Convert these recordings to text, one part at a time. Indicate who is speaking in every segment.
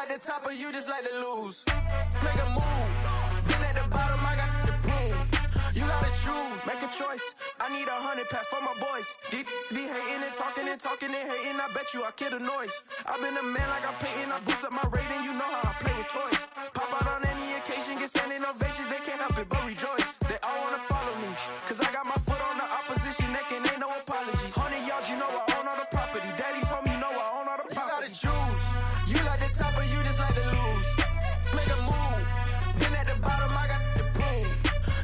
Speaker 1: like the top or you just like to lose? Make a move. Been at the bottom, I got the prove. You gotta choose. Make a choice. I need 100 pack for my boys. Be hating and talking and hating. I bet you I kill the noise. I've been a man like I'm Peyton. I boost up my rating. You know how I play with toys. Pop out on any occasion, get standing ovations. They can't help it but rejoice. They all wanna follow me, cause I got my foot on the opposition neck and ain't no apologies. 100 yards, you know I own all the property. Daddy's home, you know I own all the property. You gotta choose. You like the top or you just like to lose? Make a move. Been at the bottom, I got the proof.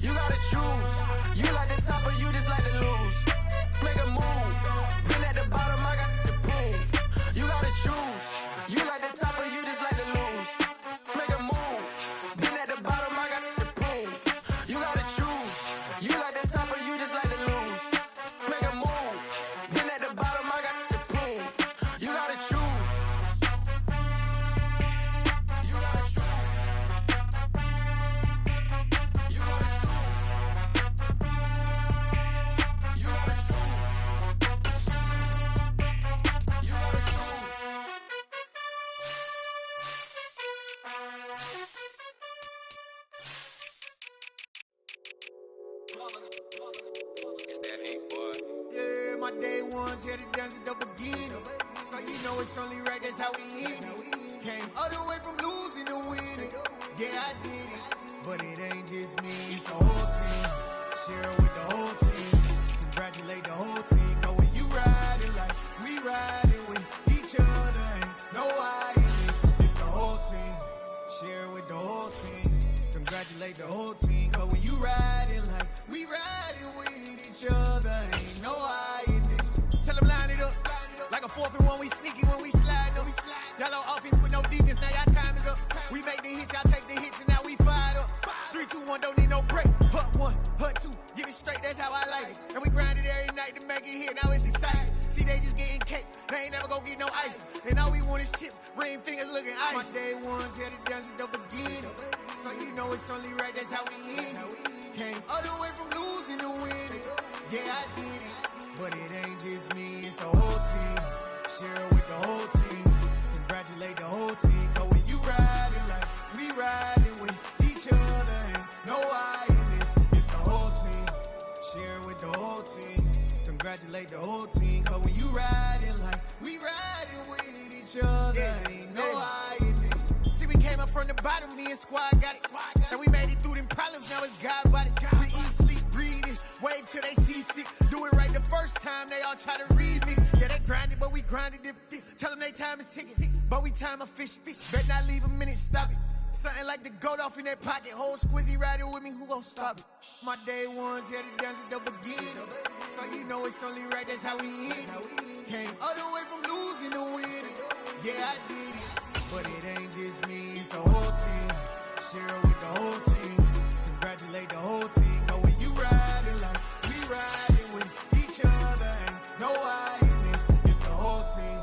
Speaker 1: You gotta choose. You like the top or you just like to lose? Make a move. Been at the bottom, I got the proof. You gotta choose. You like the top or you just like to lose? Make a move. Been at the bottom, I got the proof. You gotta choose. You like the top or you just like to lose? Make a move. Been at the bottom, I got the proof. You gotta choose. You gotta choose. You gotta choose. You gotta choose. You gotta choose.
Speaker 2: It's that hate, boy.
Speaker 3: Yeah, my day ones here to dance at the beginning. So you know it's only right, that's how we end it. Came all the way from losing to winning. Yeah, I did it, but it ain't just me, it's the whole team. Share it with the whole team. Congratulate the whole team. Cause when you riding like we riding with each other, ain't no hiding. It's the whole team. Share it with the whole team. Congratulate the whole team. Cause when you riding like we riding with each other, ain't no hiding. Tell them line it up. Like a 4th and 1, we sneaky when we slide them. Y'all on offense with no defense, now y'all time is up. We make the hits, y'all take the hits, and now we fired up. 3, 2, 1, don't need no break. Hut 1, hut 2, get it straight, that's how I like it. And we grind it every night to make it hit, now it's exciting. See, they just getting cake, they ain't never gonna get no ice. And all we want is chips, ring fingers looking ice. My day ones here to dance at the beginning. So you know it's only right, that's how we end it. Came all the way from losing to winning. Yeah, I did it, but it ain't just me, it's the whole team. Share it with the whole team. Congratulate the whole team. Cause when you riding like we riding with each other, ain't no hiding. It's the whole team. Share it with the whole team. Congratulate the whole team. Cause when you riding like we riding with each other, ain't no hiding. See, we came up from the bottom, me and squad got it. And we made it through them problems, now it's God body. We eat, sleep, breathe this, wave till they see sick. Do it right the first time, they all try to remix. Yeah, they grinded, but we grinded different. Tell them they time is ticking, but we time a fish. Bet not leave a minute, stop it. Something like the goat off in their pocket. Whole squizzy riding with me, who gon' stop it? My day ones here to dance at the beginning. So you know it's only right, that's how we end it. Came all the way from losing to winning. Yeah, I did it, but it ain't just me, it's the whole team. Share it with the whole team. Congratulate the whole team. Cause when you riding like we riding with each other, ain't no hiding. It's the whole team.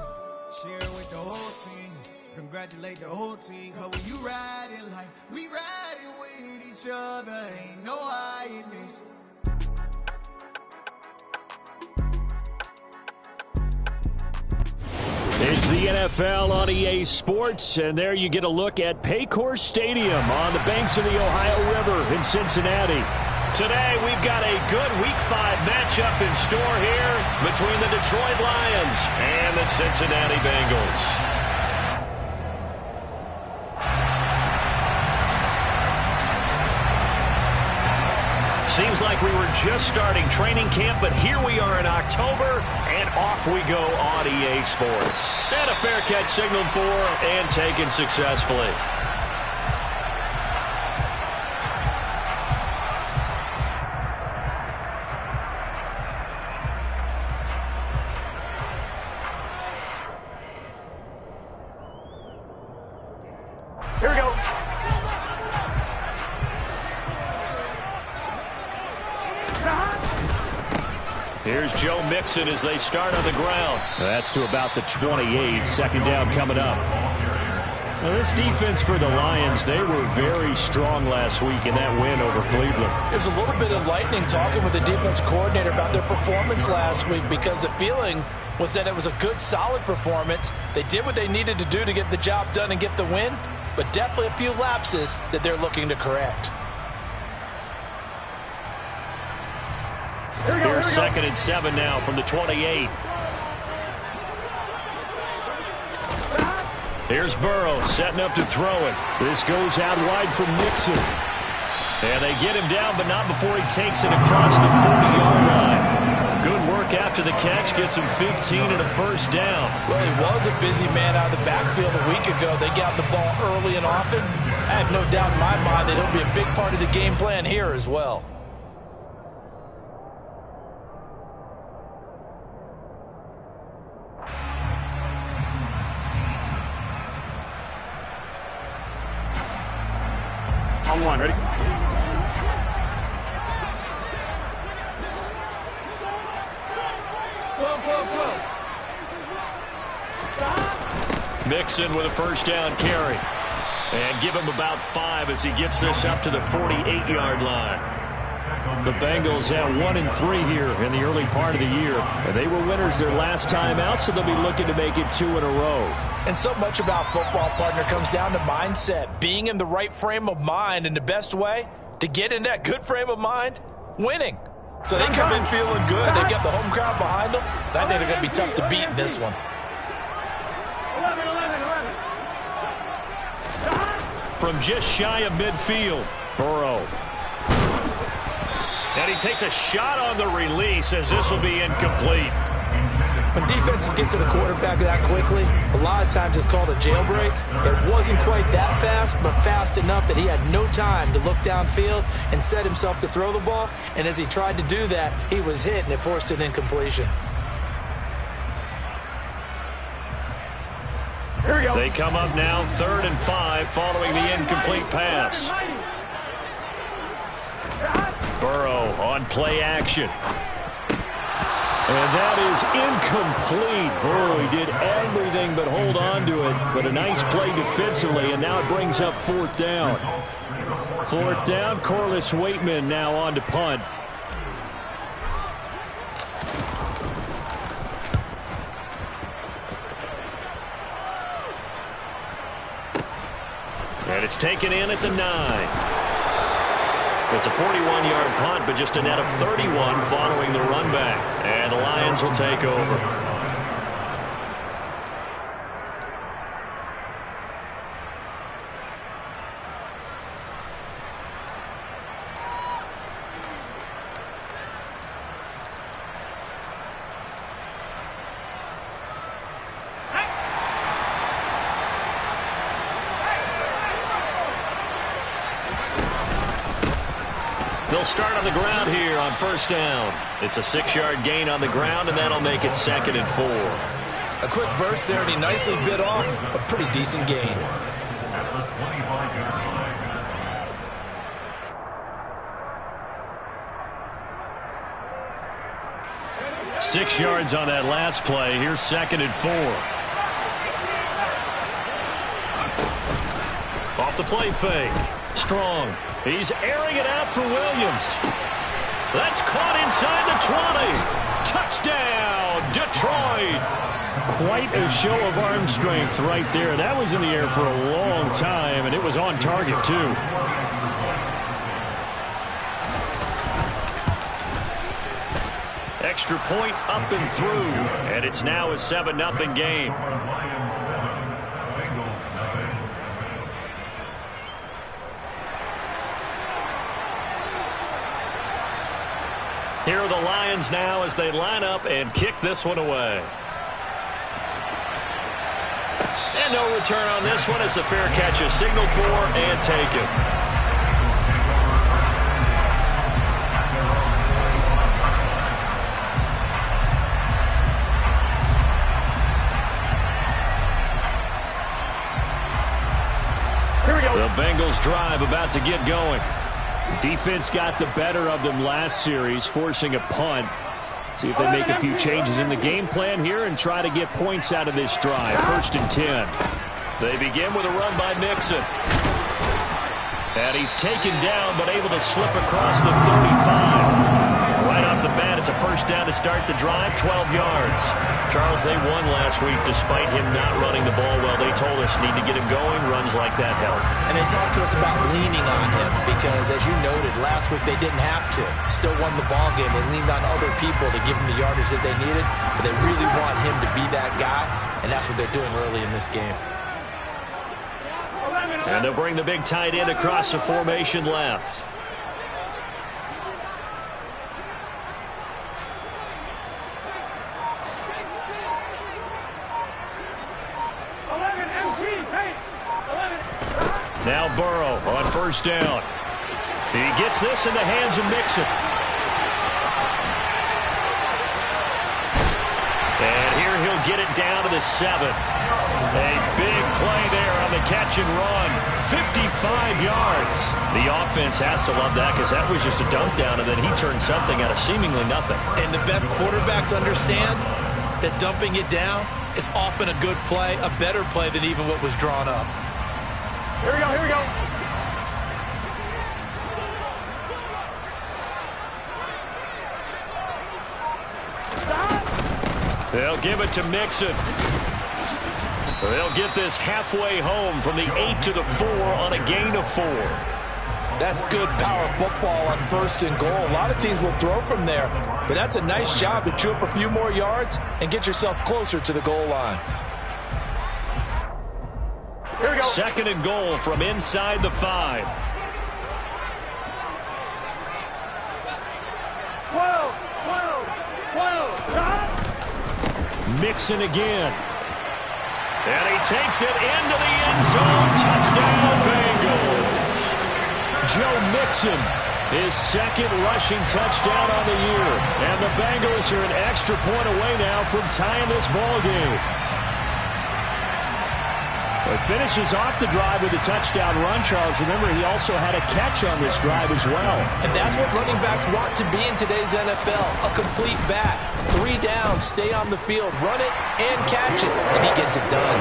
Speaker 3: Share it with the whole team. Congratulate the whole team. Cause when you riding like we riding with each other, ain't no hiding.
Speaker 4: It's the NFL on EA Sports, and there you get a look at Paycor Stadium on the banks of the Ohio River in Cincinnati. Today, we've got a good Week 5 matchup in store here between the Detroit Lions and the Cincinnati Bengals. Seems like we were just starting training camp, but here we are in October, and off we go on EA Sports. And a fair catch signaled for and taken successfully. Here we go. Here's Joe Mixon as they start on the ground. That's to about the 28. Second down coming up. Now this defense for the Lions, they were very strong last week in that win over Cleveland.
Speaker 5: There's a little bit of lightning talking with the defense coordinator about their performance last week because the feeling
Speaker 2: was that it was a good, solid performance. They did what they needed to do to get the job done and get the win, but definitely a few lapses that they're looking to correct.
Speaker 4: Here's 2nd and 7 now from the 28. Here's Burrow setting up to throw it. This goes out wide for Mixon. And they get him down, but not before he takes it across the 40-yard line. Good work after the catch. Gets him 15 and a first down.
Speaker 2: Well, he was a busy man out of the backfield a week ago. They got the ball early and often. I have no doubt in my mind that he'll be a big part of the game plan here as well.
Speaker 4: On one, ready? Mixon with a first down carry. And give him about 5 as he gets this up to the 48-yard line. The Bengals have 1-3 here in the early part of the year. And they were winners their last time out, so they'll be looking to make it 2 in a row.
Speaker 2: And so much about football, partner, comes down to mindset. Being in the right frame of mind, and the best way to get in that good frame of mind, winning. So they come in feeling good. They got the home crowd behind them. And I think they're going to be tough to beat in this one.
Speaker 4: From just shy of midfield, Burrow. And he takes a shot on the release as this will be incomplete.
Speaker 2: When defenses get to the quarterback that quickly, a lot of times it's called a jailbreak. It wasn't quite that fast, but fast enough that he had no time to look downfield and set himself to throw the ball. And as he tried to do that, he was hit, and it forced an incompletion.
Speaker 4: Here we go. They come up now 3rd and 5 following the incomplete pass. Burrow on play action. And that is incomplete. Oh, he did everything but hold on to it. But a nice play defensively, and now it brings up 4th down. 4th down, Corliss Waitman now on to punt. And it's taken in at the 9. It's a 41-yard punt, but just a net of 31 following the run back. And the Lions will take over. They'll start on the ground here on 1st down. It's a 6-yard gain on the ground, and that'll make it 2nd and 4.
Speaker 2: A quick burst there, and he nicely bit off a pretty decent gain.
Speaker 4: Six yards on that last play. Here's 2nd and 4. Off the play fake. Strong. He's airing it out for Williams. That's caught inside the 20. Touchdown, Detroit. Quite a show of arm strength right there. That was in the air for a long time, and it was on target, too. Extra point up and through, and it's now a 7-0 game. Here are the Lions now as they line up and kick this one away. And no return on this one. It's a fair catch, a signal for and taken. Here we go. The Bengals drive about to get going. Defense got the better of them last series, forcing a punt. See if they make a few changes in the game plan here and try to get points out of this drive. 1st and 10. They begin with a run by Mixon. And he's taken down but able to slip across the 35. Right off the bat, that. It's a first down to start the drive, 12 yards. Charles, they won last week despite him not running the ball well. They told us need to get him going. Runs like that help.
Speaker 2: And they talked to us about leaning on him because, as you noted, last week they didn't have to. Still won the ball game. They leaned on other people to give him the yardage that they needed, but they really want him to be that guy, and that's what they're doing early in this game.
Speaker 4: And they'll bring the big tight end across the formation left. Now Burrow on first down. He gets this in the hands of Mixon. And here he'll get it down to the 7. A big play there on the catch and run. 55 yards. The offense has to love that because that was just a dump down, and then he turned something out of seemingly nothing.
Speaker 2: And the best quarterbacks understand that dumping it down is often a good play, a better play than even what was drawn up.
Speaker 5: Here we go, here we go.
Speaker 4: They'll give it to Mixon. They'll get this halfway home from the 8 to the 4 on a gain of 4.
Speaker 2: That's good power football on first and goal. A lot of teams will throw from there, but that's a nice job to chew up a few more yards and get yourself closer to the goal line.
Speaker 5: Here we go.
Speaker 4: Second and goal from inside the 5.
Speaker 5: 12.
Speaker 4: Mixon again. And he takes it into the end zone. Touchdown, Bengals. Joe Mixon, his second rushing touchdown on the year. And the Bengals are an extra point away now from tying this ball game. It finishes off the drive with a touchdown run, Charles. Remember, he also had a catch on this drive as well.
Speaker 2: And that's what running backs want to be in today's NFL, a complete back. 3 downs, stay on the field, run it, and catch it, and he gets it done.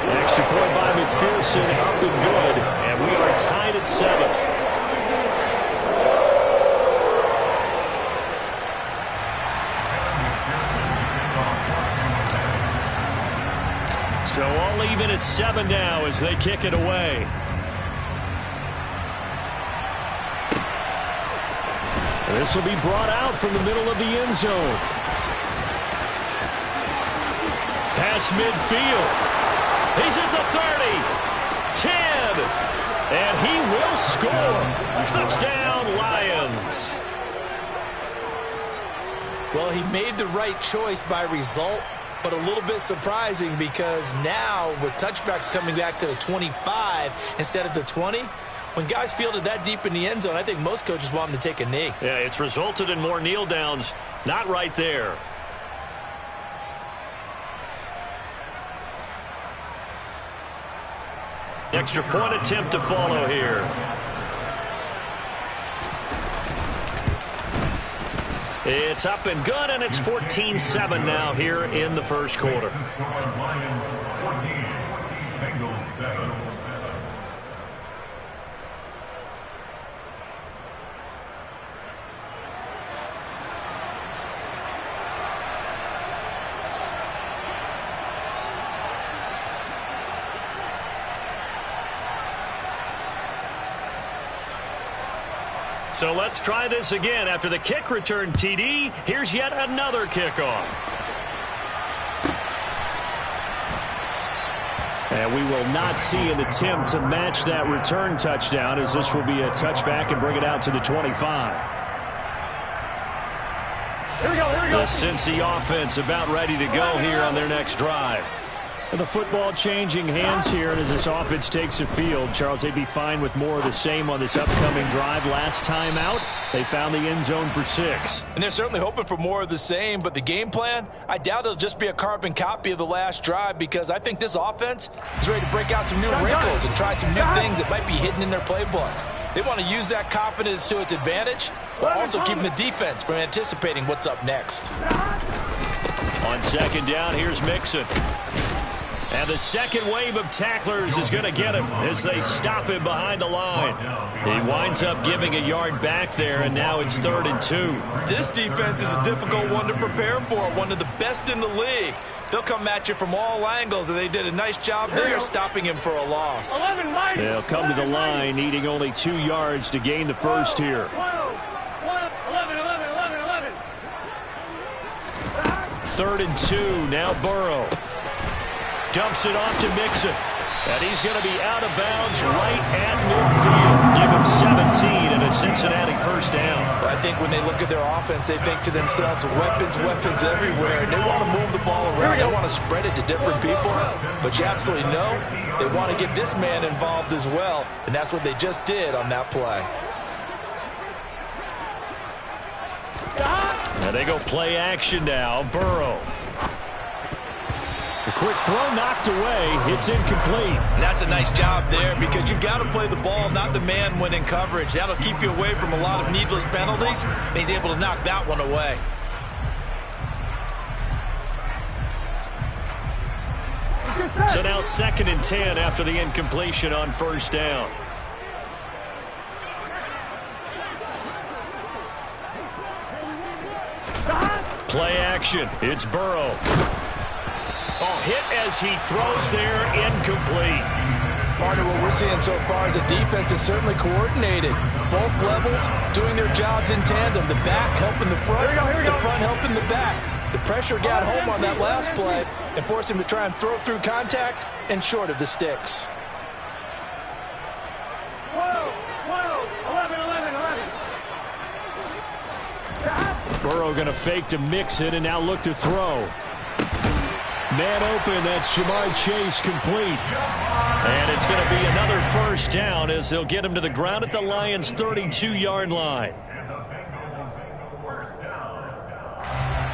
Speaker 4: An extra point by McPherson, up and good, and we are tied at 7. So all even at 7 now as they kick it away. This will be brought out from the middle of the end zone. Past midfield. He's at the 30. 10. And he will score. Touchdown, Lions.
Speaker 2: Well, he made the right choice by result, but a little bit surprising because now with touchbacks coming back to the 25 instead of the 20, when guys fielded that deep in the end zone, I think most coaches want them to take a knee.
Speaker 4: Yeah, it's resulted in more kneel downs. Not right there. Extra point attempt to follow here. It's up and good, and it's 14-7 now here in the first quarter.
Speaker 6: Lions 14, Bengals 7.
Speaker 4: So let's try this again. After the kick return TD, here's yet another kickoff. And we will not see an attempt to match that return touchdown, as this will be a touchback and bring it out to the 25.
Speaker 5: Here we go, here we go.
Speaker 4: The Cincy offense about ready to go here on their next drive. And the football changing hands here, and as this offense takes the field, Charles, they'd be fine with more of the same on this upcoming drive. Last time out, they found the end zone for 6.
Speaker 2: And they're certainly hoping for more of the same, but the game plan, I doubt it'll just be a carbon copy of the last drive because I think this offense is ready to break out some new wrinkles and try some new things that might be hidden in their playbook. They want to use that confidence to its advantage, while also keeping the defense from anticipating what's up next.
Speaker 4: On second down, here's Mixon. And the second wave of tacklers is going to get him as they stop him behind the line. He winds up giving a yard back there, and now it's 3rd and 2.
Speaker 2: This defense is a difficult one to prepare for, one of the best in the league. They'll come at you from all angles, and they did a nice job there stopping him for a loss.
Speaker 4: They'll come to the line, needing only 2 yards to gain the first here. 3rd and 2, now Burrow. Dumps it off to Mixon. And he's going to be out of bounds right at midfield. Give him 17 and a Cincinnati first down.
Speaker 2: I think when they look at their offense, they think to themselves, weapons everywhere. And they want to move the ball around. They want to spread it to different people. But you absolutely know they want to get this man involved as well. And that's what they just did on that play.
Speaker 4: And they go play action now. Burrow. A quick throw knocked away. It's incomplete.
Speaker 2: And that's a nice job there because you've got to play the ball, not the man when in coverage. That'll keep you away from a lot of needless penalties. And he's able to knock that one away.
Speaker 4: So now 2nd and 10 after the incompletion on first down. Play action. It's Burrow. Oh, hit as he throws there, incomplete.
Speaker 2: Partner, what we're seeing so far is a defense is certainly coordinated. Both levels doing their jobs in tandem. The back helping the front, the front helping the back. The pressure got home on that last play and forced him to try and throw through contact and short of the sticks.
Speaker 5: 11.
Speaker 4: Burrow going to fake to Mixon and now look to throw. Man open, that's Jamar Chase complete. And it's going to be another first down as they'll get him to the ground at the Lions' 32-yard line.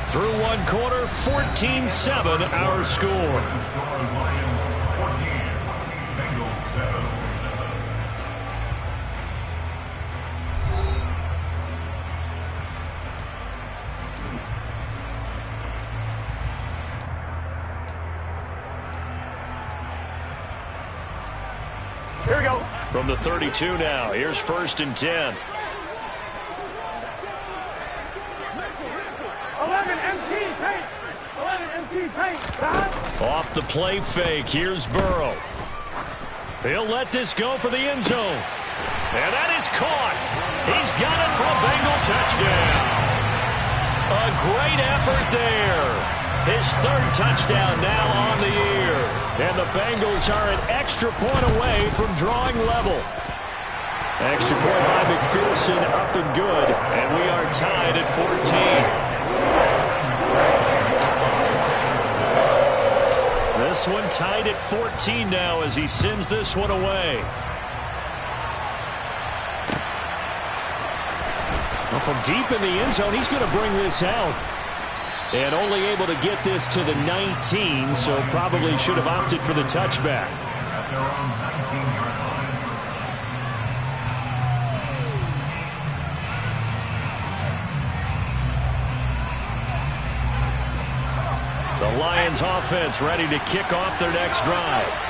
Speaker 4: Through one quarter, 14-7 our score.
Speaker 5: Here we go.
Speaker 4: From the 32 now, here's 1st and 10.
Speaker 5: 11 MT paint. 11 MT paint.
Speaker 4: Off the play fake, here's Burrow. He'll let this go for the end zone. And that is caught. He's got it for a Bengal touchdown. A great effort there. His 3rd touchdown now on the year. And the Bengals are an extra point away from drawing level. Extra point by McPherson, up and good. And we are tied at 14. This one tied at 14 now as he sends this one away. Well, from deep in the end zone, he's going to bring this out. And only able to get this to the 19, so probably should have opted for the touchback. The Lions offense ready to kick off their next drive.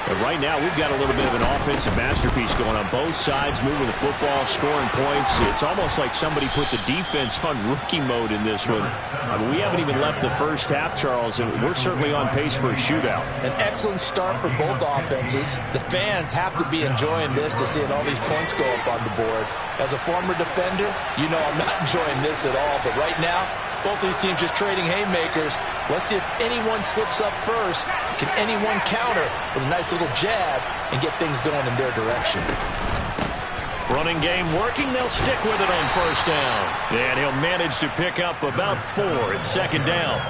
Speaker 4: And right now, we've got a little bit of an offensive masterpiece going on both sides, moving the football, scoring points. It's almost like somebody put the defense on rookie mode in this one. I mean, we haven't even left the first half, Charles, and we're certainly on pace for a shootout.
Speaker 2: An excellent start for both offenses. The fans have to be enjoying this to seeing all these points go up on the board. As a former defender, you know I'm not enjoying this at all, but right now, both these teams just trading haymakers. Let's see if anyone slips up first. Can anyone counter with a nice little jab and get things going in their direction?
Speaker 4: Running game working. They'll stick with it on first down. And he'll manage to pick up about 4. It's 2nd down.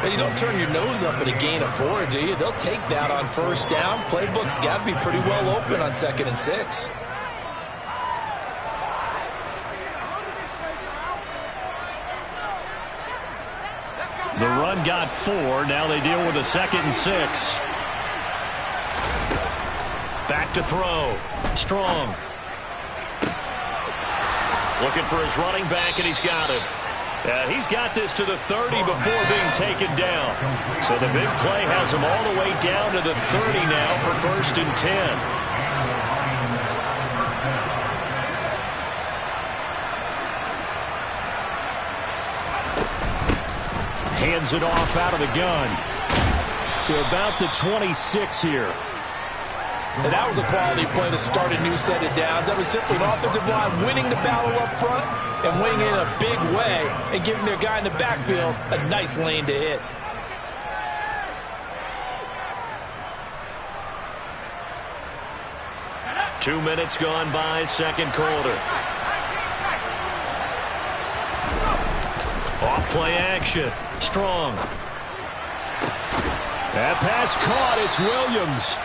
Speaker 2: Well, you don't turn your nose up at a gain of 4, do you? They'll take that on first down. Playbook's got to be pretty well open on 2nd and 6.
Speaker 4: The run got 4. Now they deal with a 2nd and 6. Back to throw. Strong. Looking for his running back, and he's got it. He's got this to the 30 before being taken down. So the big play has him all the way down to the 30 now for 1st and 10. Hands it off out of the gun to about the 26 here.
Speaker 2: And that was a quality play to start a new set of downs. That was simply an offensive line winning the battle up front and winning it in a big way and giving their guy in the backfield a nice lane to hit.
Speaker 4: Two minutes gone by, second quarter. Off play action. Strong. That pass caught. It's Williams.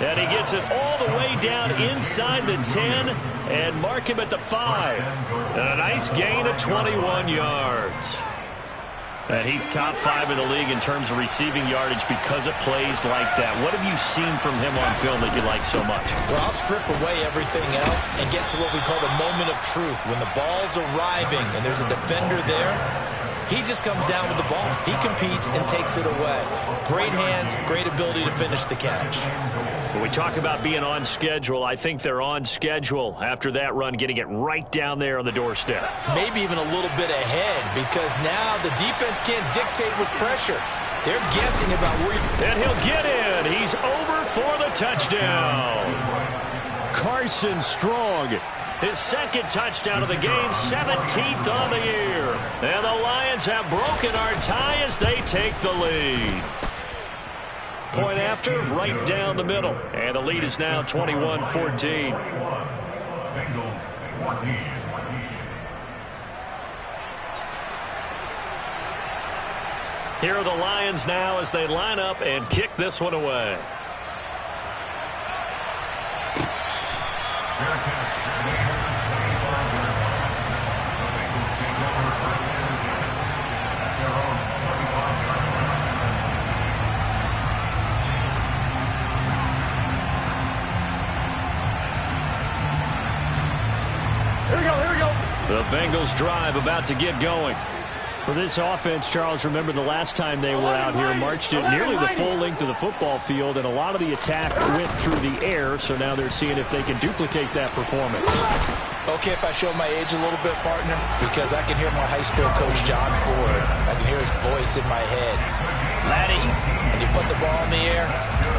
Speaker 4: And he gets it all the way down inside the 10 and mark him at the 5. And a nice gain of 21 yards. And he's top 5 in the league in terms of receiving yardage because of plays like that. What have you seen from him on film that you like so much?
Speaker 2: Well, I'll strip away everything else and get to what we call the moment of truth. When the ball's arriving and there's a defender there, he just comes down with the ball. He competes and takes it away. Great hands, great ability to finish the catch.
Speaker 4: When we talk about being on schedule, I think they're on schedule after that run, getting it right down there on the doorstep.
Speaker 2: Maybe even a little bit ahead because now the defense can't dictate with pressure. They're guessing about where
Speaker 4: and he'll get in. He's over for the touchdown. Carson Strong. His second touchdown of the game, 17th on the year. And the Lions have broken our tie as they take the lead. Point after, right down the middle. And the lead is now 21-14.
Speaker 6: Bengals 14.
Speaker 4: Here are the Lions now as they line up and kick this one away. The Bengals drive about to get going.
Speaker 7: For this offense, Charles, remember the last time they were out here, marched it nearly the full length of the football field, and a lot of the attack went through the air, so now they're seeing if they can duplicate that performance.
Speaker 2: Okay, if I show my age a little bit, partner, because I can hear my high school coach, John Ford. I can hear his voice in my head. Laddie, when you put the ball in the air,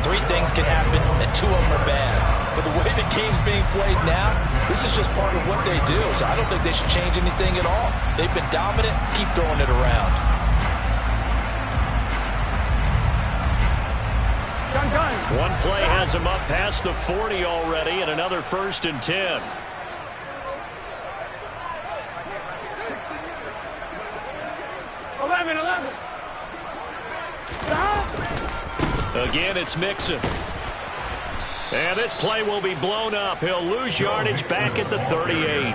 Speaker 2: 3 things can happen, and 2 of them are bad. But the way the game's being played now, this is just part of what they do. So I don't think they should change anything at all. They've been dominant. Keep throwing it around.
Speaker 4: One play has him up past the 40 already, and another 1st and 10. Again, it's Mixon. And this play will be blown up. He'll lose yardage back at the 38.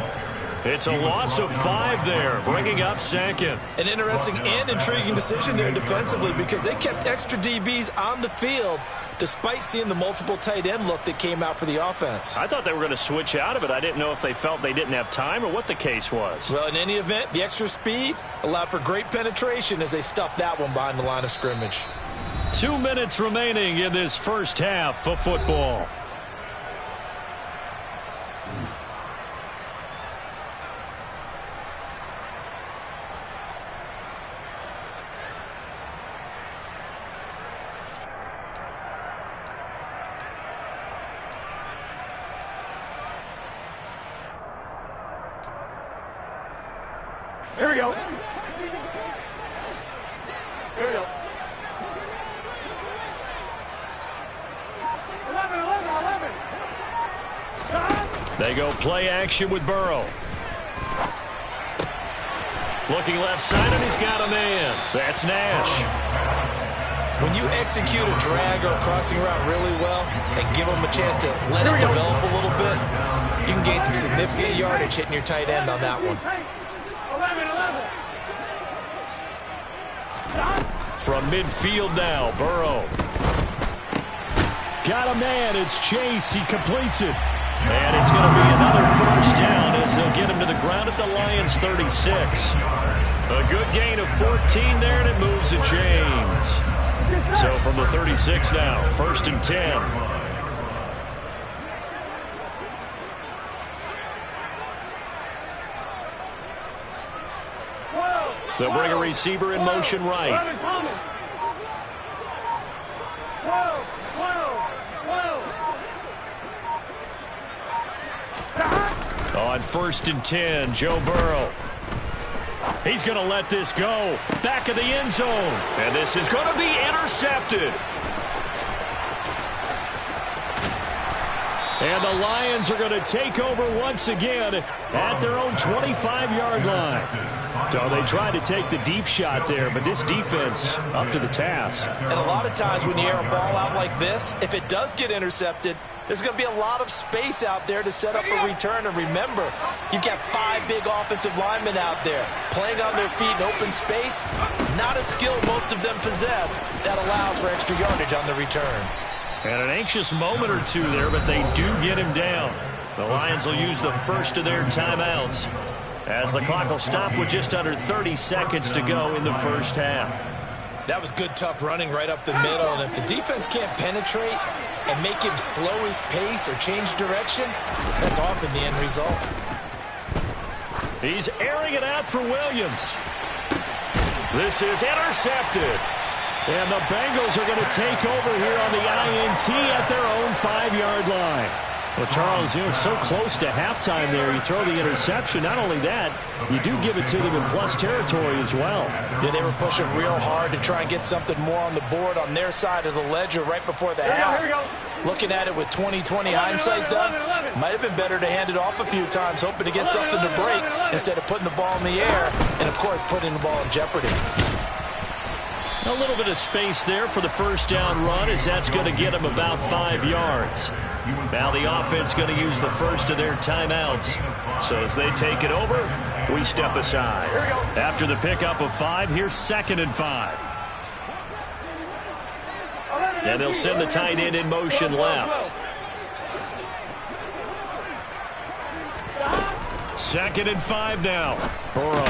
Speaker 4: It's a loss of 5 there, bringing up 2nd.
Speaker 2: An interesting and intriguing decision there defensively because they kept extra DBs on the field despite seeing the multiple tight end look that came out for the offense.
Speaker 4: I thought they were going to switch out of it. I didn't know if they felt they didn't have time or what the case was.
Speaker 2: Well, in any event, the extra speed allowed for great penetration as they stuffed that one behind the line of scrimmage.
Speaker 4: 2 minutes remaining in this first half of football.
Speaker 5: Here we go. Here we go. 11.
Speaker 4: They go play action with Burrow. Looking left side, and he's got a man. That's Nash.
Speaker 2: When you execute a drag or a crossing route really well and give them a chance to let it develop a little bit, you can gain some significant yardage hitting your tight end on that one.
Speaker 5: 11.
Speaker 4: From midfield now, Burrow.
Speaker 7: Got a man. It's Chase. He completes it.
Speaker 4: And it's going to be another 1st down as they'll get him to the ground at the Lions' 36. A good gain of 14 there, and it moves the chains. So from the 36 now, 1st and 10. They'll bring a receiver in motion right. On 1st and 10, Joe Burrow. He's going to let this go. Back of the end zone. And this is going to be intercepted. And the Lions are going to take over once again at their own 25-yard line. So they tried to take the deep shot there, but this defense up to the task.
Speaker 2: And a lot of times when you air a ball out like this, if it does get intercepted, there's going to be a lot of space out there to set up a return. And remember, you've got 5 big offensive linemen out there playing on their feet in open space. Not a skill most of them possess that allows for extra yardage on the return.
Speaker 4: And an anxious moment or two there, but they do get him down. The Lions will use the first of their timeouts as the clock will stop with just under 30 seconds to go in the first half.
Speaker 2: That was good, tough running right up the middle. And if the defense can't penetrate and make him slow his pace or change direction, that's often the end result.
Speaker 4: He's airing it out for Williams. This is intercepted. And the Bengals are going to take over here on the INT at their own 5-yard line. Well, Charles, so close to halftime there. You throw the interception. Not only that, you do give it to them in plus territory as well.
Speaker 2: Yeah, they were pushing real hard to try and get something more on the board on their side of the ledger right before the half.
Speaker 5: Here we go.
Speaker 2: Looking at it with 20/20 hindsight, though, might have been better to hand it off a few times, hoping to get something to break instead of putting the ball in the air and, of course, putting the ball in jeopardy.
Speaker 4: A little bit of space there for the first down run, as that's going to get them about 5 yards. Now the offense going to use the first of their timeouts. So as they take it over, we step aside. After the pickup of 5, here's 2nd and 5. And they'll send the tight end in motion left. 2nd and 5 now. Burrow.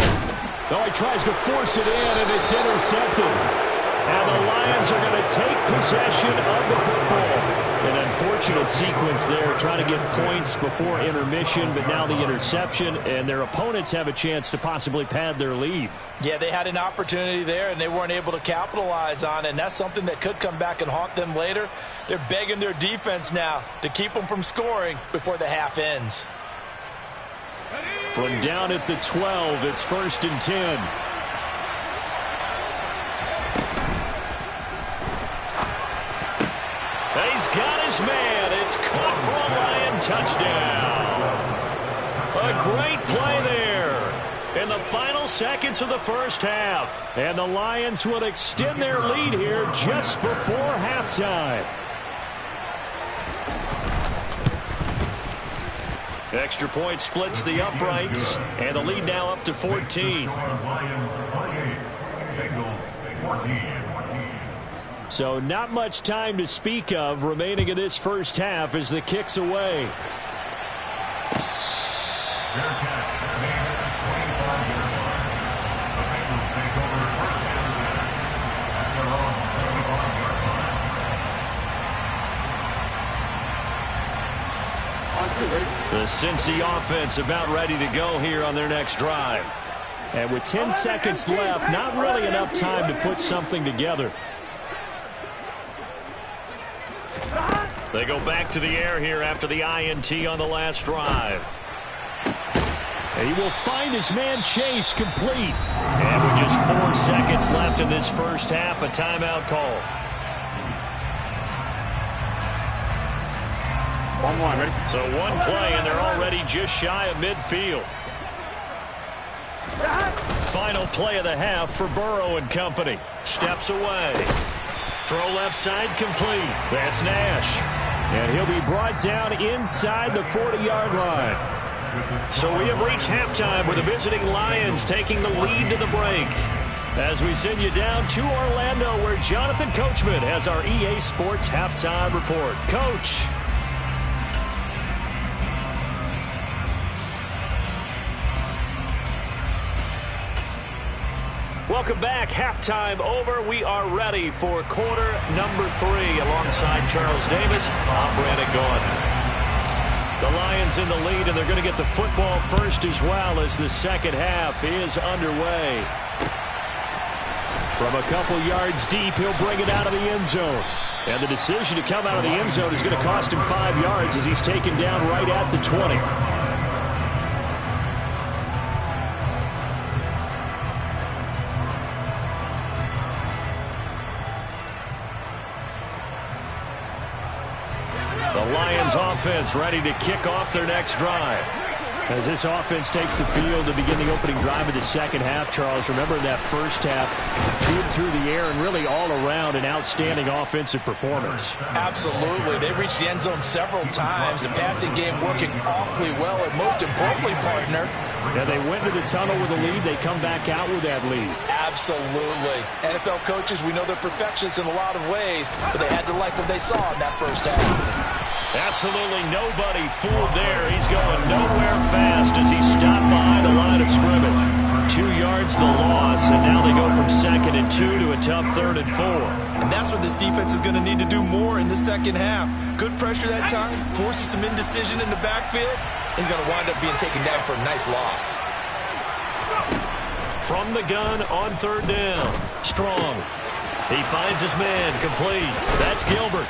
Speaker 7: Oh, he tries to force it in, and it's intercepted. And the Lions are going to take possession of the football. An unfortunate sequence there, trying to get points before intermission, but now the interception, and their opponents have a chance to possibly pad their lead.
Speaker 2: Yeah, they had an opportunity there, and they weren't able to capitalize on it, and that's something that could come back and haunt them later. They're begging their defense now to keep them from scoring before the half ends.
Speaker 7: From down at the 12, it's 1st and 10.
Speaker 4: He's got his man. It's caught for a Lion touchdown. A great play there in the final seconds of the first half. And the Lions will extend their lead here just before halftime. Extra point splits the uprights, and the lead now up to 14.
Speaker 7: So not much time to speak of remaining in this first half as the kick's away.
Speaker 4: The Cincy offense about ready to go here on their next drive.
Speaker 7: And with 10 seconds left, not really enough time to put something together.
Speaker 4: They go back to the air here after the INT on the last drive.
Speaker 7: He will find his man Chase complete.
Speaker 4: And with just 4 seconds left in this first half, a timeout call.
Speaker 5: One, ready?
Speaker 4: So one play, and they're already just shy of midfield. Final play of the half for Burrow and company. Steps away. Throw left side complete. That's Nash.
Speaker 7: And he'll be brought down inside the 40-yard line.
Speaker 4: So we have reached halftime with the visiting Lions taking the lead to the break. As we send you down to Orlando, where Jonathan Coachman has our EA Sports halftime report. Coach. Welcome back. Halftime over. We are ready for quarter number 3. Alongside Charles Davis, I'm Brandon Gaudin. The Lions in the lead, and they're going to get the football first as well as the second half is underway. From a couple yards deep, he'll bring it out of the end zone. And the decision to come out of the end zone is going to cost him 5 yards as he's taken down right at the 20. The Lions offense ready to kick off their next drive. As this offense takes the field to begin the opening drive of the second half, Charles, remember in that first half, good through the air and really all around an outstanding offensive performance.
Speaker 2: Absolutely. They reached the end zone several times. The passing game working awfully well, and most importantly, partner.
Speaker 4: Yeah, they went to the tunnel with a lead. They come back out with that lead.
Speaker 2: Absolutely. NFL coaches, we know they're perfectionists in a lot of ways, but they had to like what they saw in that first half.
Speaker 4: Absolutely nobody fooled there. He's going nowhere fast as he stopped behind the line of scrimmage. 2 yards the loss, and now they go from 2nd and 2 to a tough 3rd and 4.
Speaker 2: And that's what this defense is going to need to do more in the second half. Good pressure that time, forces some indecision in the backfield. He's going to wind up being taken down for a nice loss.
Speaker 4: From the gun on 3rd down. Strong. He finds his man complete. That's Gilbert.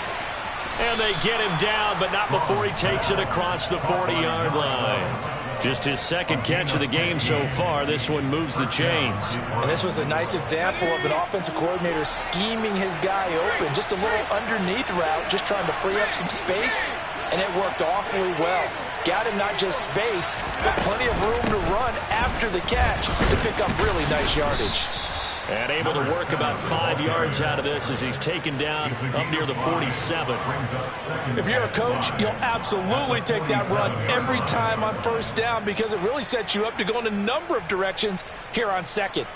Speaker 4: And they get him down, but not before he takes it across the 40-yard line. Just his second catch of the game so far. This one moves the chains.
Speaker 2: And this was a nice example of an offensive coordinator scheming his guy open. Just a little underneath route, just trying to free up some space, and it worked awfully well. Got him not just space, but plenty of room to run after the catch to pick up really nice yardage.
Speaker 4: And able to work about 5 yards out of this as he's taken down up near the 47.
Speaker 2: If you're a coach, you'll absolutely take that run every time on first down because it really sets you up to go in a number of directions here on second.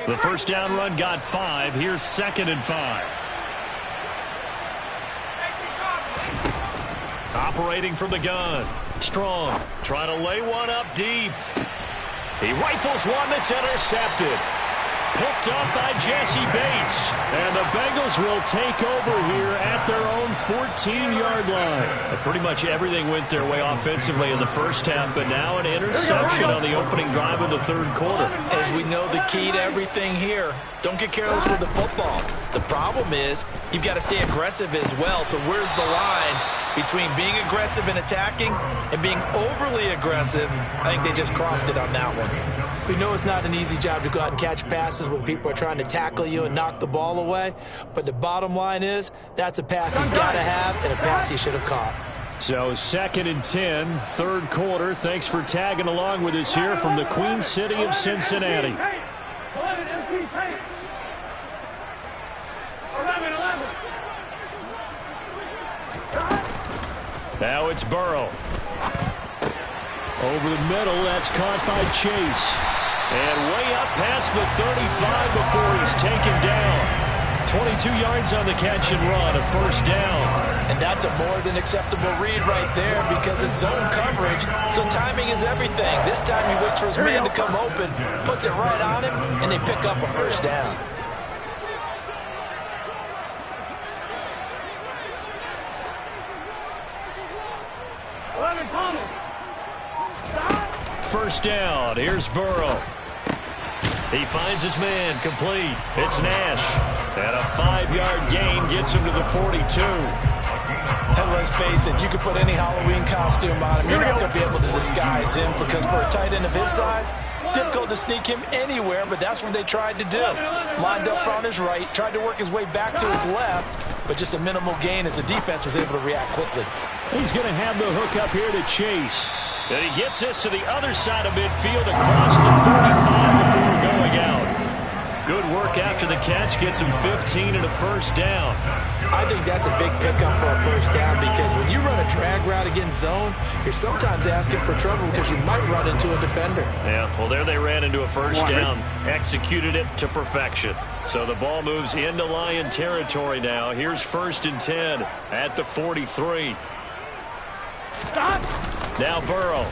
Speaker 4: The first down run got 5. Here's 2nd and 5. Operating from the gun. Strong. Trying to lay one up deep. He rifles one that's intercepted. Picked up by Jesse Bates. And the Bengals will take over here at their own 14-yard line. Pretty much everything went their way offensively in the first half, but now an interception on the opening drive of the 3rd quarter.
Speaker 2: As we know, the key to everything here, don't get careless with the football. The problem is you've got to stay aggressive as well. So where's the line between being aggressive and attacking and being overly aggressive? I think they just crossed it on that one. We know it's not an easy job to go out and catch passes when people are trying to tackle you and knock the ball away. But the bottom line is that's a pass he's got to have and a pass he should have caught.
Speaker 4: So 2nd and 10, 3rd quarter. Thanks for tagging along with us here from the Queen City of Cincinnati.
Speaker 5: 11
Speaker 4: Now it's Burrow. Over the middle, that's caught by Chase. And way up past the 35 before he's taken down. 22 yards on the catch and run, a first down.
Speaker 2: And that's a more than acceptable read right there because it's zone coverage, so timing is everything. This time he waits for his man to come open, puts it right on him, and they pick up a first down.
Speaker 4: First down. Here's Burrow. He finds his man complete. It's Nash. And a 5-yard gain gets him to the 42.
Speaker 2: And let's face it, you can put any Halloween costume on him. You're not going to be able to disguise him because for a tight end of his size, difficult to sneak him anywhere, but that's what they tried to do. Lined up on his right, tried to work his way back to his left, but just a minimal gain as the defense was able to react quickly.
Speaker 4: He's going to have the hook up here to Chase. And he gets this to the other side of midfield across the 35 before going out. Good work after the catch. Gets him 15 and a first down.
Speaker 2: I think that's a big pickup for a first down because when you run a drag route against zone, you're sometimes asking for trouble because you might run into a defender.
Speaker 4: Yeah, well, there they ran into a first down. Executed it to perfection. So the ball moves into Lion territory now. Here's 1st and 10 at the 43.
Speaker 5: Stop.
Speaker 4: Now Burrow.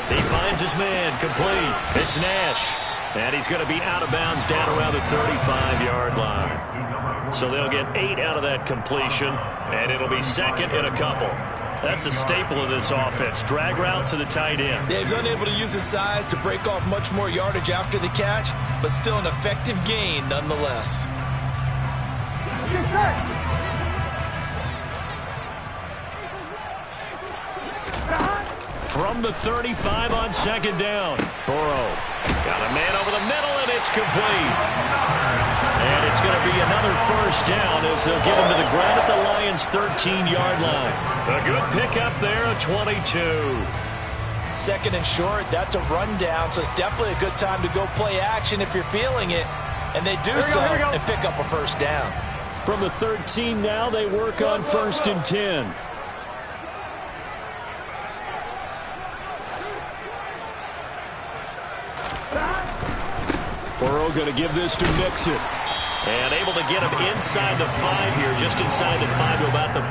Speaker 4: He finds his man, complete. It's Nash. And he's going to be out of bounds down around the 35-yard line. So they'll get 8 out of that completion, and it'll be second in a couple. That's a staple of this offense. Drag route to the tight end.
Speaker 2: Yeah, he's unable to use his size to break off much more yardage after the catch, but still an effective gain nonetheless.
Speaker 5: Yes, sir.
Speaker 4: From the 35 on second down. Burrow got a man over the middle, and it's complete. And it's going to be another first down as they'll get him to the ground at the Lions' 13-yard line. A good pickup there, a 22.
Speaker 2: Second and short, that's a rundown, so it's definitely a good time to go play action if you're feeling it. And they do so and pick up a first down.
Speaker 4: From the 13 now, they work on 1st and 10. Burrow going to give this to Mixon. And able to get him inside the 5 here, just inside the 5 to about the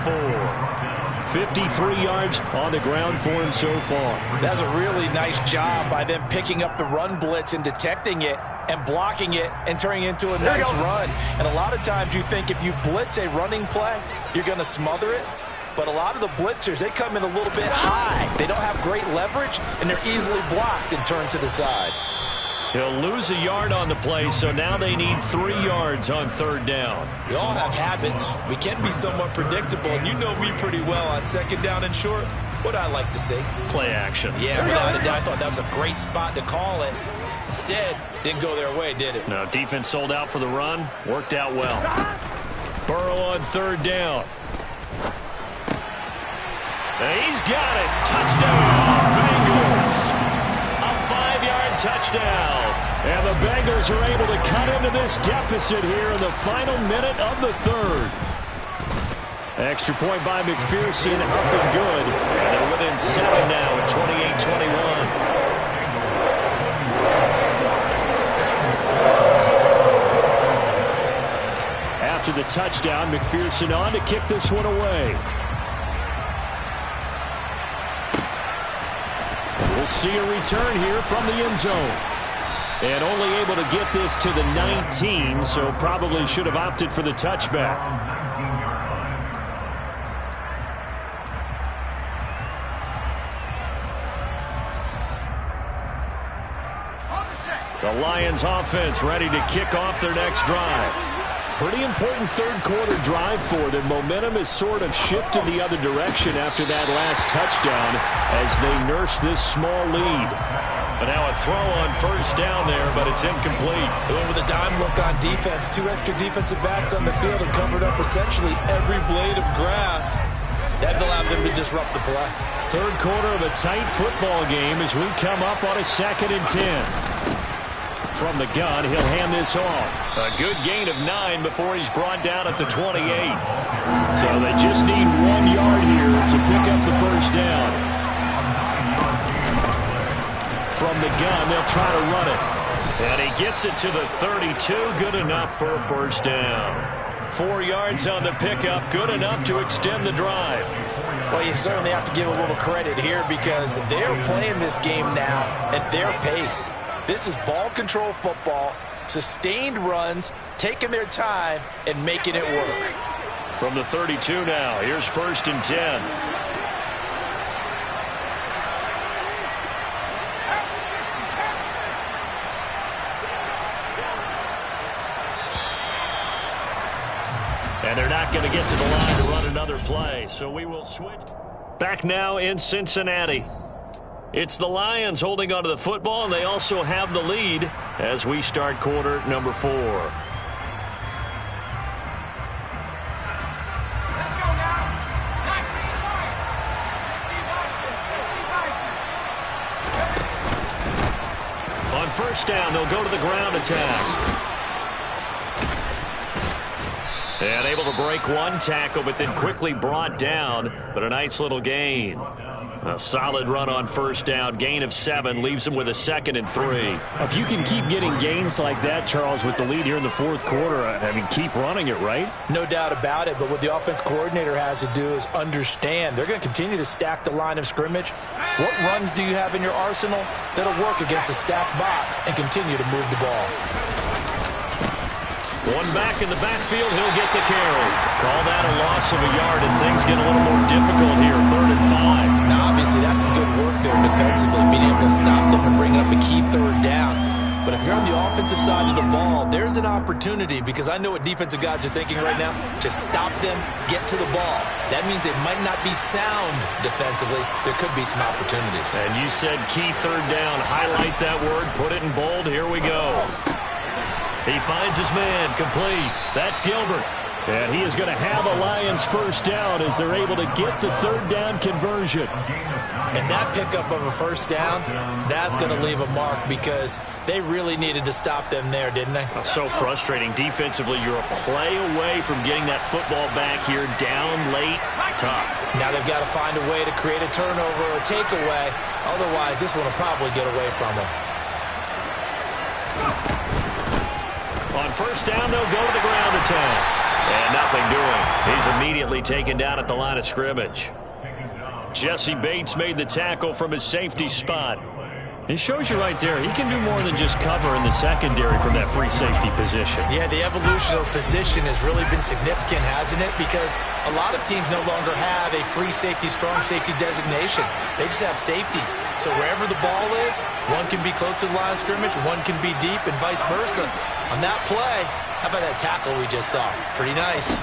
Speaker 4: 4. 53 yards on the ground for him so far.
Speaker 2: That's a really nice job by them picking up the run blitz and detecting it and blocking it and turning it into a nice run. And a lot of times you think if you blitz a running play, you're going to smother it. But a lot of the blitzers, they come in a little bit high. They don't have great leverage, and they're easily blocked and turned to the side.
Speaker 4: He'll lose a yard on the play, so now they need 3 yards on 3rd down.
Speaker 2: We all have habits. We can be somewhat predictable, and you know me pretty well on 2nd down and short. What I like to say?
Speaker 4: Play action.
Speaker 2: Yeah, without a doubt, I thought that was a great spot to call it. Instead, didn't go their way, did it?
Speaker 4: No, defense sold out for the run. Worked out well. Burrow on 3rd down. And he's got it. Touchdown, Bengals. A 5-yard touchdown. And the Bengals are able to cut into this deficit here in the final minute of the 3rd. Extra point by McPherson, up and good. And they're within 7 now at 28-21. After the touchdown, McPherson on to kick this one away. We'll see a return here from the end zone. And only able to get this to the 19, so probably should have opted for the touchback. The Lions offense ready to kick off their next drive. Pretty important 3rd quarter drive for them. Momentum has sort of shifted the other direction after that last touchdown as they nurse this small lead. And now a throw on 1st down there, but it's incomplete.
Speaker 2: They went with a dime look on defense. 2 extra defensive backs on the field and covered up essentially every blade of grass. That allowed them to disrupt the play.
Speaker 4: 3rd quarter of a tight football game as we come up on a 2nd and 10. From the gun, he'll hand this off. A good gain of 9 before he's brought down at the 28. So they just need 1 yard here to pick up the 1st down. From the gun, they'll try to run it. And he gets it to the 32. Good enough for a 1st down. 4 yards on the pickup. Good enough to extend the drive.
Speaker 2: Well, you certainly have to give a little credit here because they're playing this game now at their pace. This is ball control football, sustained runs, taking their time, and making it work.
Speaker 4: From the 32 now, here's 1st and 10. And they're not going to get to the line to run another play, so we will switch. Back now in Cincinnati. It's the Lions holding onto the football, and they also have the lead as we start quarter number 4.
Speaker 5: Let's go now.
Speaker 4: On 1st down, they'll go to the ground attack. And able to break 1 tackle, but then quickly brought down, but a nice little gain. A solid run on first down. Gain of 7 leaves him with a 2nd and 3.
Speaker 7: If you can keep getting gains like that, Charles, with the lead here in the fourth quarter, I mean, keep running it, right?
Speaker 2: No doubt about it, but what the offense coordinator has to do is understand. They're going to continue to stack the line of scrimmage. What runs do you have in your arsenal that'll work against a stacked box and continue to move the ball?
Speaker 4: One back in the backfield, he'll get the carry. Call that a loss of a yard, and things get a little more difficult here, 3rd and 5.
Speaker 2: Now, obviously, that's some good work there defensively, being able to stop them and bring up a key 3rd down. But if you're on the offensive side of the ball, there's an opportunity, because I know what defensive guys are thinking right now. Just stop them, get to the ball. That means they might not be sound defensively. There could be some opportunities.
Speaker 4: And you said key 3rd down. Highlight that word, put it in bold. Here we go. He finds his man, complete. That's Gilbert. And he is going to have a Lions first down as they're able to get the 3rd down conversion.
Speaker 2: And that pickup of a first down, that's going to leave a mark, because they really needed to stop them there, didn't they?
Speaker 4: So frustrating. Defensively, you're a play away from getting that football back here, down late. Tough.
Speaker 2: Now they've got to find a way to create a turnover or a takeaway. Otherwise, this one will probably get away from them.
Speaker 4: On first down, they'll go to the ground attack. And nothing doing. He's immediately taken down at the line of scrimmage. Jesse Bates made the tackle from his safety spot. It shows you right there, he can do more than just cover in the secondary from that free safety position.
Speaker 2: Yeah, the evolution of position has really been significant, hasn't it? Because a lot of teams no longer have a free safety, strong safety designation. They just have safeties. So wherever the ball is, one can be close to the line of scrimmage, one can be deep, and vice versa. On that play, how about that tackle we just saw? Pretty nice.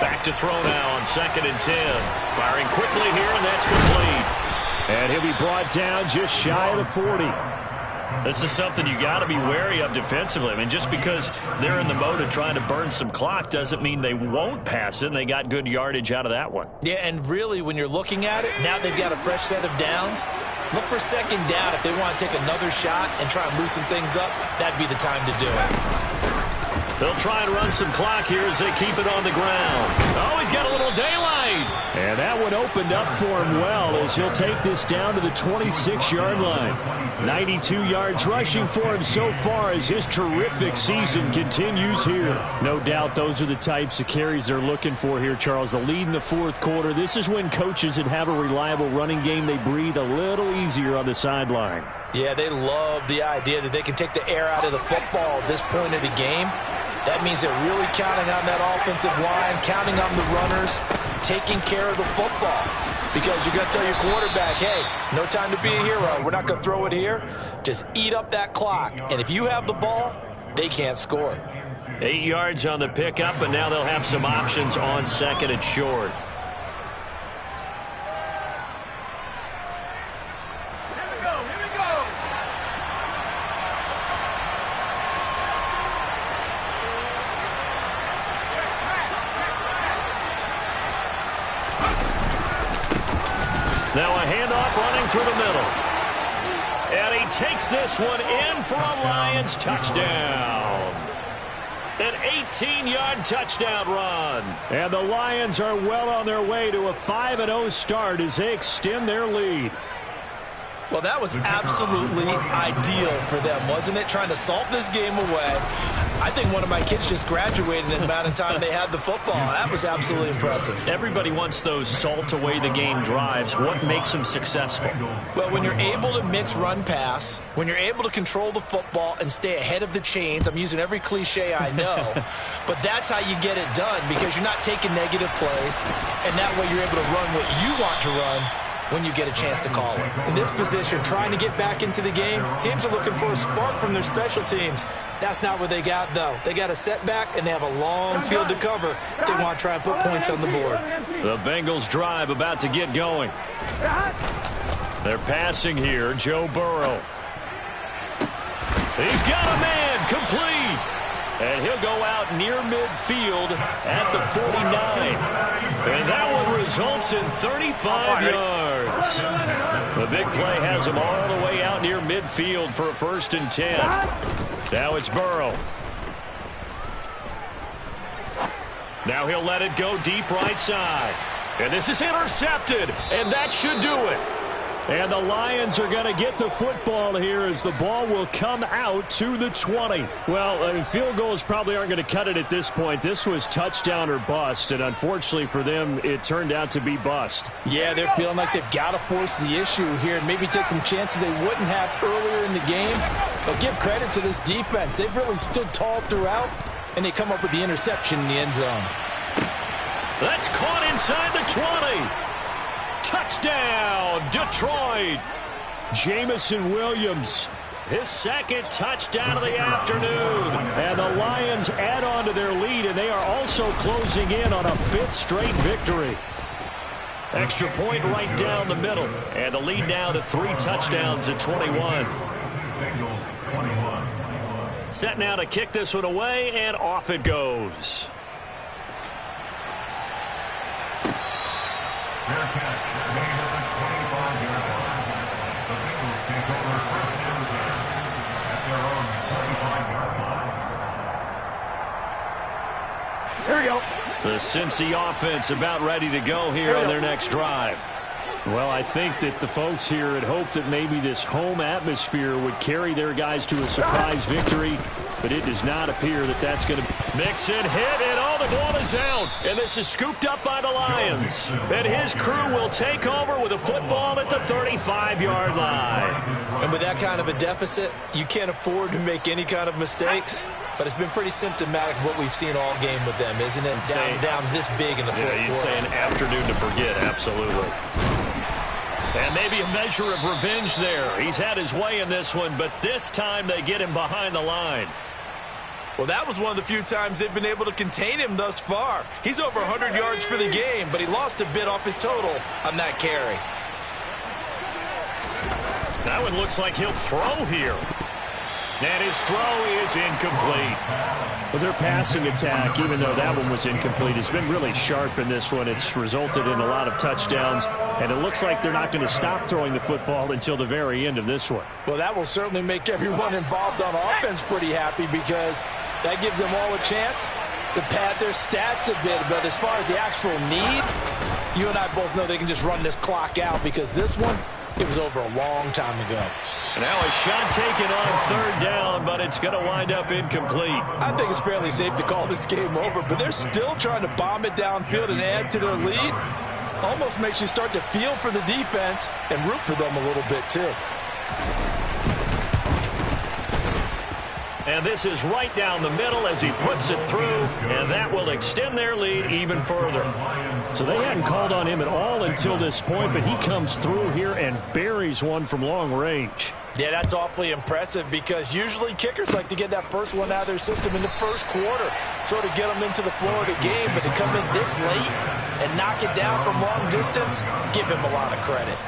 Speaker 4: Back to throw now on 2nd and 10. Firing quickly here, and that's complete.
Speaker 7: And he'll be brought down just shy of the 40.
Speaker 4: This is something you got to be wary of defensively. I mean, just because they're in the mode of trying to burn some clock doesn't mean they won't pass it, and they got good yardage out of that one.
Speaker 2: Yeah, and really, when you're looking at it, now they've got a fresh set of downs. Look for 2nd down. If they want to take another shot and try and loosen things up, that'd be the time to do it.
Speaker 4: They'll try and run some clock here as they keep it on the ground. Oh, he's got a little daylight.
Speaker 7: And that one opened up for him well as he'll take this down to the 26-yard line. 92 yards rushing for him so far as his terrific season continues here. No doubt those are the types of carries they're looking for here, Charles. The lead in the fourth quarter. This is when coaches that have a reliable running game, they breathe a little easier on the sideline.
Speaker 2: Yeah, they love the idea that they can take the air out of the football at this point of the game. That means they're really counting on that offensive line, counting on the runners, taking care of the football. Because you're going to tell your quarterback, hey, no time to be a hero. We're not going to throw it here. Just eat up that clock. And if you have the ball, they can't score.
Speaker 4: 8 yards on the pickup, and now they'll have some options on 2nd and short. Now a handoff running through the middle. And he takes this one in for a Lions touchdown. An 18-yard touchdown run.
Speaker 7: And the Lions are well on their way to a 5-0 start as they extend their lead.
Speaker 2: Well, that was absolutely ideal for them, wasn't it? Trying to salt this game away. I think one of my kids just graduated in the amount of time they had the football. That was absolutely impressive.
Speaker 4: Everybody wants those salt-away-the-game drives. What makes them successful?
Speaker 2: Well, when you're able to mix run-pass, when you're able to control the football and stay ahead of the chains, I'm using every cliche I know, but that's how you get it done, because you're not taking negative plays, and that way you're able to run what you want to run when you get a chance to call it. In this position, trying to get back into the game, teams are looking for a spark from their special teams. That's not what they got, though. They got a setback, and they have a long field to cover if they want to try and put points on the board.
Speaker 4: The Bengals drive about to get going. They're passing here, Joe Burrow. He's got a man, complete. And he'll go out near midfield at the 49. And that one results in 35 yards. The big play has him all the way out near midfield for a 1st and 10. Now it's Burrow. Now he'll let it go deep right side. And this is intercepted, and that should do it. And the Lions are going to get the football here as the ball will come out to the 20. Well, field goals probably aren't going to cut it at this point. This was touchdown or bust, and unfortunately for them, it turned out to be bust.
Speaker 2: Yeah, they're feeling like they've got to force the issue here and maybe take some chances they wouldn't have earlier in the game. But give credit to this defense. They've really stood tall throughout, and they come up with the interception in the end zone.
Speaker 4: That's caught inside the 20. Touchdown, Detroit. Jamison Williams, his second touchdown of the afternoon. And the Lions add on to their lead, and they are also closing in on a 5th straight victory. Extra point right down the middle. And the lead now to 3 touchdowns at 21. Set now to kick this one away, and off it goes.
Speaker 6: Fair catch, made at the 25-yard line. The Bengals take over first and 10 at their own 35-yard line.
Speaker 5: Here we go.
Speaker 4: The Cincy offense about ready to go here on their next drive. Well, I think that the folks here had hoped that maybe this home atmosphere would carry their guys to a surprise victory, but it does not appear that that's going to mix it, hit, and all the ball is out. And this is scooped up by the Lions. And his crew will take over with a football at the 35-yard line.
Speaker 2: And with that kind of a deficit, you can't afford to make any kind of mistakes. But it's been pretty symptomatic of what we've seen all game with them, isn't it? Down this big in the fourth quarter.
Speaker 4: Yeah, you'd say an afternoon to forget, absolutely. And maybe a measure of revenge there. He's had his way in this one, but this time they get him behind the line.
Speaker 2: Well, that was one of the few times they've been able to contain him thus far. He's over 100 yards for the game, but he lost a bit off his total on that carry.
Speaker 4: That one looks like he'll throw here. And his throw is incomplete. Well, their passing attack, even though that one was incomplete, has been really sharp in this one. It's resulted in a lot of touchdowns, and it looks like they're not going to stop throwing the football until the very end of this one.
Speaker 2: Well, that will certainly make everyone involved on offense pretty happy because that gives them all a chance to pad their stats a bit. But as far as the actual need, you and I both know they can just run this clock out because this one, it was over a long time ago.
Speaker 4: And now a shot taken on 3rd down, but it's going to wind up incomplete.
Speaker 2: I think it's fairly safe to call this game over, but they're still trying to bomb it downfield and add to their lead. Almost makes you start to feel for the defense and root for them a little bit too.
Speaker 4: And this is right down the middle as he puts it through, and that will extend their lead even further. So they hadn't called on him at all until this point, but he comes through here and buries one from long range.
Speaker 2: Yeah, that's awfully impressive because usually kickers like to get that first one out of their system in the first quarter, sort of get them into the flow of the game, but to come in this late and knock it down from long distance, give him a lot of credit.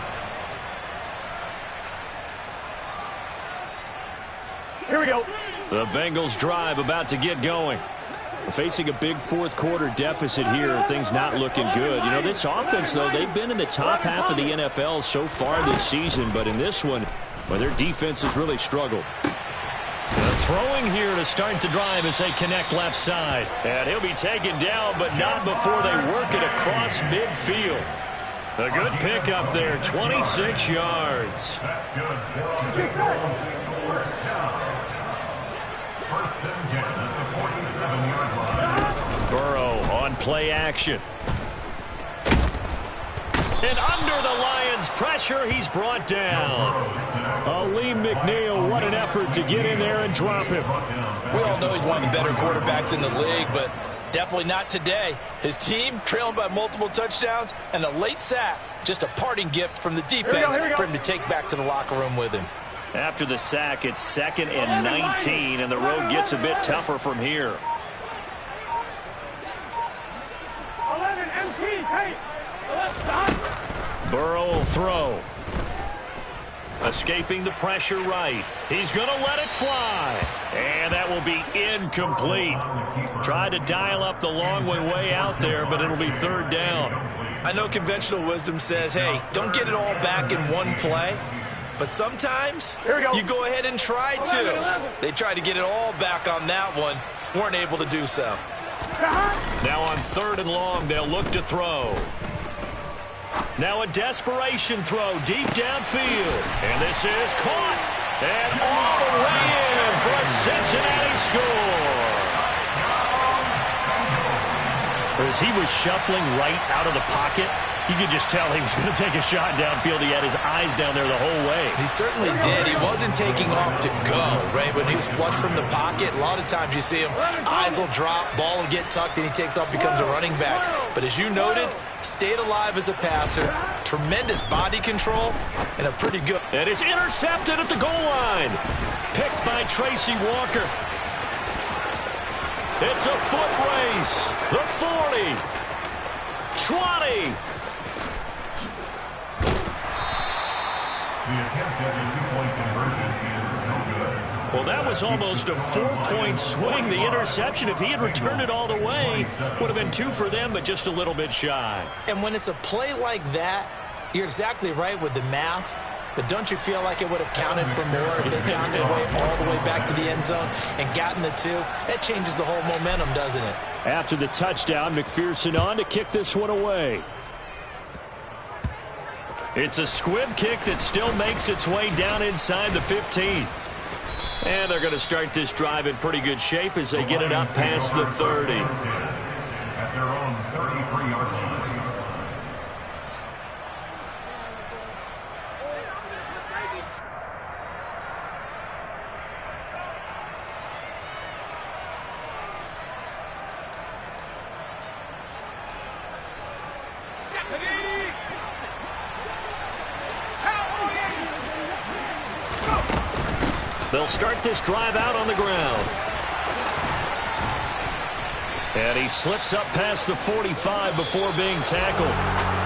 Speaker 5: Here we go.
Speaker 4: The Bengals drive about to get going. Facing a big fourth quarter deficit here, things not looking good. You know, this offense, though, they've been in the top half of the NFL so far this season, but in this one, well, their defense has really struggled. Throwing here to start the drive as they connect left side. And he'll be taken down, but not before they work it across midfield. A good pickup there, 26 yards.
Speaker 6: That's good. First down. First and 10 at the 47-yard line.
Speaker 4: Burrow on play action. And under the Lions' pressure, he's brought down. Lee McNeil, what an effort to get in there and drop him.
Speaker 2: We all know he's one of the better quarterbacks in the league, but definitely not today. His team trailing by multiple touchdowns and a late sack, just a parting gift from the defense for him to take back to the locker room with him.
Speaker 4: After the sack, it's 2nd and 19, and the road gets a bit tougher from here.
Speaker 5: 11 MT, hey!
Speaker 4: Burrow will throw. Escaping the pressure right. He's going to let it fly. And that will be incomplete. Tried to dial up the long one way out there, but it'll be 3rd down.
Speaker 2: I know conventional wisdom says, hey, don't get it all back in one play. But sometimes you go ahead and try to. They tried to get it all back on that one. Weren't able to do so.
Speaker 4: Now on 3rd and long, they'll look to throw. Now a desperation throw deep downfield. And this is caught. And all the way in for a Cincinnati score. As he was shuffling right out of the pocket, you could just tell he was going to take a shot downfield. He had his eyes down there the whole way.
Speaker 2: He certainly did. He wasn't taking off to go, right? When he was flush from the pocket, a lot of times you see him, eyes will drop, ball will get tucked, and he takes off, becomes a running back. But as you noted, stayed alive as a passer, tremendous body control, and a pretty good.
Speaker 4: And it's intercepted at the goal line. Picked by Tracy Walker. It's a foot race. The 40. 20.
Speaker 6: The attempt at the two-point conversion is no good.
Speaker 4: Well, that was almost a 4-point swing. The interception, if he had returned it all the way, would have been 2 for them, but just a little bit shy.
Speaker 2: And when it's a play like that, you're exactly right with the math. But don't you feel like it would have counted for more if they found their way all the way back to the end zone and gotten the 2? That changes the whole momentum, doesn't it?
Speaker 4: After the touchdown, McPherson on to kick this one away. It's a squib kick that still makes its way down inside the 15. And they're going to start this drive in pretty good shape as they get it up past the 30.
Speaker 6: At their own 33-yard line.
Speaker 4: They'll start this drive out on the ground. And he slips up past the 45 before being tackled.